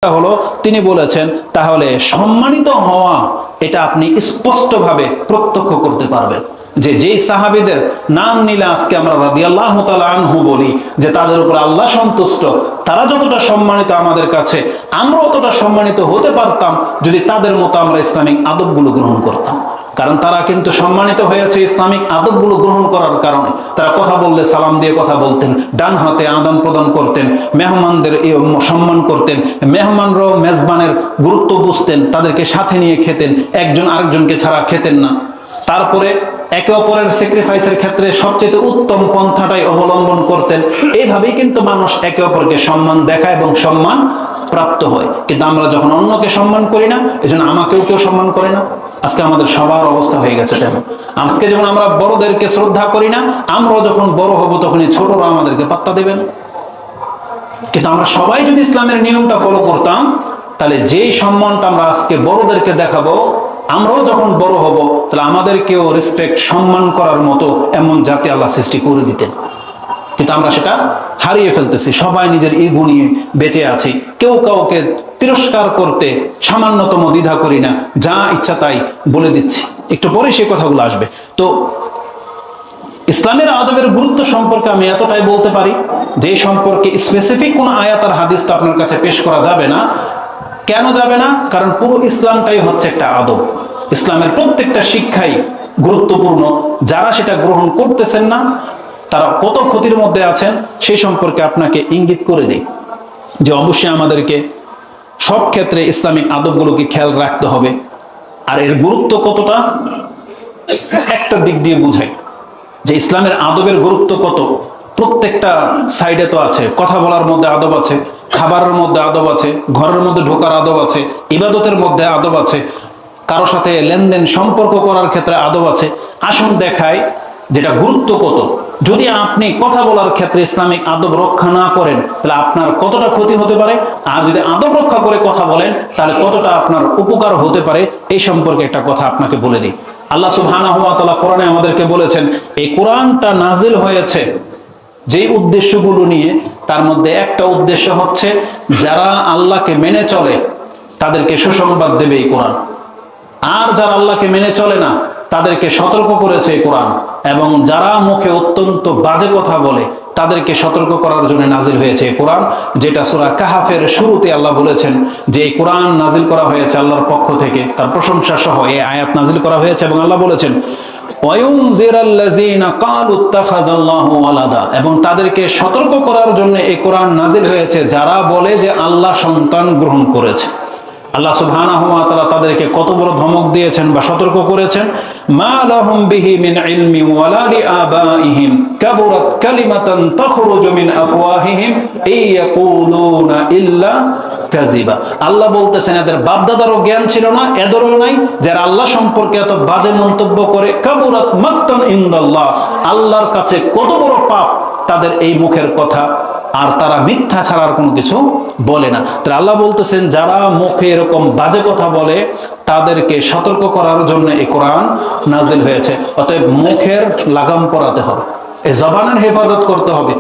হলো তিনি বলেছেন তাহলে সম্মানিত হওয়া এটা আপনি স্পষ্টভাবে প্রত্যক্ষ করতে পারবেন যে যেই সাহাবীদের নাম নিলে আজকে আমরা রাদিয়াল্লাহু তাআলা আনহু বলি যে তাদের উপর আল্লাহ সন্তুষ্ট, তারা যতটা সম্মানিত আমাদের কাছে, আমরা অতটা সম্মানিত হতে পারতাম যদি তাদের মতো আমরা ইসলামিক আদবগুলো গ্রহণ করতাম। কারণ তারা কিন্তু সম্মানিত হয়েছে ইসলামিক আদবগুলো গ্রহণ করার কারণে। তারা কথা বললে সালাম দিয়ে কথা বলতেন, ডান হাতে আদান প্রদান করতেন, মেহমানদের সম্মান করতেন, মেহমানরাও মেজবানের গুরুত্ব বুঝতেন, তাদেরকে সাথে নিয়ে খেতেন, একজন আরেকজনকে ছাড়া খেতেন না। তারপরে একে অপরের স্যাক্রিফাইসের ক্ষেত্রে সবচেয়ে উত্তম পন্থাটাই অবলম্বন করতেন। এইভাবেই কিন্তু মানুষ একে অপরকে সম্মান দেখায় এবং সম্মান প্রাপ্ত হয়। কিন্তু আমরা যখন অন্যকে সম্মান করি না, এজন্য আমাকেও কেউ সম্মান করে না। আজকে আমাদের সবার অবস্থা হয়ে গেছে তেমন। আজকে যেমন আমরা বড়দেরকে শ্রদ্ধা করি না, আমরাও যখন বড় হব তখনই ছোটরা আমাদেরকে পাত্তা দেবেন। কিন্তু আমরা সবাই যদি ইসলামের নিয়মটা ফলো করতাম, তাহলে যেই সম্মানটা আমরা আজকে বড়দেরকে দেখাবো, আমরাও যখন বড় হব তাহলে আমাদেরকেও রেসপেক্ট সম্মান করার মতো এমন জাতি আল্লাহ সৃষ্টি করে দিতেন। কিন্তু আমরা সেটা হারিয়ে ফেলতেছি। সবাই নিজের ইগো নিয়ে বেঁচে আছি, কেউ কাউকে তিরস্কার করতে সামান্যতম দ্বিধা করি না, যা ইচ্ছা তাই বলে দিচ্ছি। একটু পরে সেই কথাগুলো আসবে। তো ইসলামের আদবের গুরুত্ব সম্পর্কে আমি এতটাই বলতে পারি যে সম্পর্কে স্পেসিফিক কোন আয়াত আর হাদিস তো আপনার কাছে পেশ করা যাবে না। কেন যাবে না? কারণ পুরো ইসলামটাই হচ্ছে একটা আদব। ইসলামের প্রত্যেকটা শিক্ষাই গুরুত্বপূর্ণ। যারা সেটা গ্রহণ করতেছেন না তারা কত ক্ষতির মধ্যে আছেন সেই সম্পর্কে আপনাকে ইঙ্গিত করে দিই যে অবশ্যই আমাদেরকে সব ক্ষেত্রে ইসলামিক আদবগুলোকে খেয়াল রাখতে হবে। আর এর গুরুত্ব কতটা একটা দিক দিয়ে বুঝাই যে ইসলামের আদবের গুরুত্ব কত। প্রত্যেকটা সাইডে তো আছে, কথা বলার মধ্যে আদব আছে, খাবারের মধ্যে আদব আছে, ঘরের মধ্যে ঢোকার আদব আছে, ইবাদতের মধ্যে আদব আছে, কারো সাথে লেনদেন সম্পর্ক করার ক্ষেত্রে আদব আছে। আসুন দেখায় যেটা গুরুত্ব কত। যদি আপনি কথা বলার ক্ষেত্রে ইসলামিক আদব রক্ষা না করেন তাহলে আপনার কতটা ক্ষতি হতে পারে, আর যদি আদব রক্ষা করে কথা বলেন তাহলে কতটা আপনার উপকার হতে পারে, এই সম্পর্কে একটা কথা আপনাকে বলে দিই। আল্লাহ সুবহানাহু ওয়া তাআলা কোরআনে আমাদেরকে বলেছেন, এই কোরআনটা নাজিল হয়েছে যেই উদ্দেশ্যগুলো নিয়ে, তার মধ্যে একটা উদ্দেশ্য হচ্ছে যারা আল্লাহকে মেনে চলে তাদেরকে সুসংবাদ দেবে এই কোরআন, আর যারা আল্লাহকে মেনে চলে না তাদেরকে সতর্ক করেছে এই কোরআন, এবং যারা মুখে অত্যন্ত বাজে কথা বলে তাদেরকে সতর্ক করার জন্য নাজিল হয়েছে এই কোরআন। যেটা সূরা কাহাফের শুরুতে আল্লাহ বলেছেন যে এই কোরআন নাজিল করা হয়েছে আল্লাহর পক্ষ থেকে, তার প্রশংসা সহ এই আয়াত নাজিল করা হয়েছে। এবং আল্লাহ বলেছেন এবং তাদেরকে সতর্ক করার জন্য এই কোরআন নাজিল হয়েছে যারা বলে যে আল্লাহ সন্তান গ্রহণ করেছে। আল্লাহ সুবহানাহু ওয়া তাআলা তাদেরকে কত বড় ধমক দিয়েছেন বা সতর্ক করেছেন, মা লাহুম বিহি মিন ইলমি ওয়ালা লিআবাইহিম কাবুরাত কালিমাতান তাখরুজু মিন আফওয়াহিহিম ইয়াকুলুনা ইল্লা কাযিবা। আল্লাহ বলতেছেন এদের বাপদাদারও জ্ঞান ছিল না, এদেরও নাই, যারা আল্লাহ সম্পর্কে এত বাজে মন্তব্য করে। কাবুরাত মাকতান ইনদাল্লাহ, আল্লাহর কাছে কত বড় পাপ তাদের এই মুখের কথা, আর তারা মিথ্যা ছাড়ার কোনো কিছু বলে না। তাহলে আল্লাহ বলতেছেন যারা মুখে এরকম বাজে কথা বলে তাদেরকে সতর্ক করার জন্য এই কোরআন নাজিল হয়েছে। অতএব মুখের লাগাম পরাতে হবে, এই জবানের হেফাজত করতে হবে।